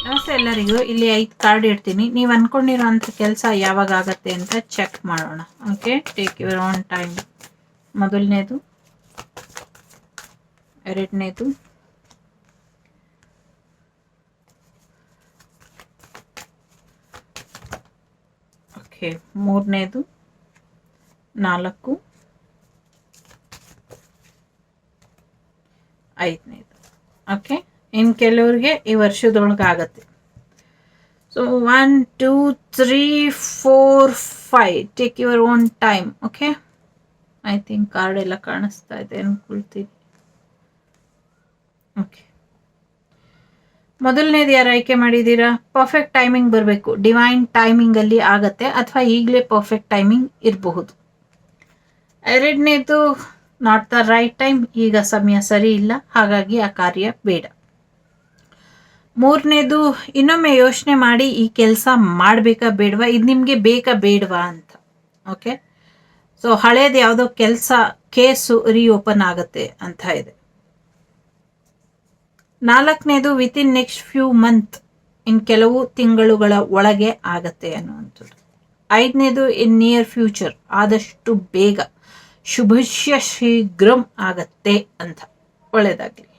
ನಮಸ್ತೆ ಎಲ್ಲರಿಗೂ. ಇಲ್ಲಿ 5 ಕಾರ್ಡ್ ಇಡ್ತೀನಿ. ನೀವು ಅನ್ಕೊಂಡಿರೋಂಥ ಕೆಲಸ ಯಾವಾಗ ಆಗತ್ತೆ ಅಂತ ಚೆಕ್ ಮಾಡೋಣ. Okay, take your own time. ಮೊದಲನೇದು, ಎರಡನೇದು, ಓಕೆ, ಮೂರನೇದು, 4, 5ನೇದು. ಓಕೆ, ಇನ್ನು ಕೆಲವ್ರಿಗೆ ಈ ವರ್ಷದೊಳಗೆ ಆಗತ್ತೆ. So 1 2 3 4 5 take your own time. Okay, I think card ಎಲ್ಲ ಕಾಣಿಸ್ತಾ ಇದೆ ಅನ್ಕೊಳ್ತೀನಿ. ಓಕೆ, ಮೊದಲನೇದು ಯಾರು ಆಯ್ಕೆ ಮಾಡಿದ್ದೀರಾ? ಪರ್ಫೆಕ್ಟ್ ಟೈಮಿಂಗ್ ಬರಬೇಕು. ಡಿವೈನ್ ಟೈಮಿಂಗಲ್ಲಿ ಆಗತ್ತೆ, ಅಥವಾ ಈಗಲೇ ಪರ್ಫೆಕ್ಟ್ ಟೈಮಿಂಗ್ ಇರಬಹುದು. ಎರಡನೇದು, ನಾಟ್ ದ ರೈಟ್ ಟೈಮ್, ಈಗ ಸಮಯ ಸರಿ ಇಲ್ಲ, ಹಾಗಾಗಿ ಆ ಕಾರ್ಯ ಬೇಡ. ಮೂರನೇದು, ಇನ್ನೊಮ್ಮೆ ಯೋಚನೆ ಮಾಡಿ ಈ ಕೆಲಸ ಮಾಡಬೇಕಾ ಬೇಡವಾ, ಇದು ನಿಮಗೆ ಬೇಕಾ ಬೇಡವಾ ಅಂತ. ಓಕೆ, ಸೊ ಹಳೇದು ಯಾವುದೋ ಕೆಲಸ ಕೇಸು ರೀಓಪನ್ ಆಗುತ್ತೆ ಅಂತ ಇದೆ. ನಾಲ್ಕನೇದು, ವಿತಿನ್ ನೆಕ್ಸ್ಟ್ ಫ್ಯೂ ಮಂತ್, ಇನ್ ಕೆಲವು ತಿಂಗಳುಗಳ ಒಳಗೆ ಆಗತ್ತೆ ಅನ್ನುವಂಥದ್ದು. 5ನೇದು, ಇನ್ ನಿಯರ್ ಫ್ಯೂಚರ್, ಆದಷ್ಟು ಬೇಗ, ಶುಭಶ್ಯ ಶೀಘ್ರಂ ಆಗತ್ತೆ ಅಂತ. ಒಳ್ಳೆಯದಾಗಲಿ.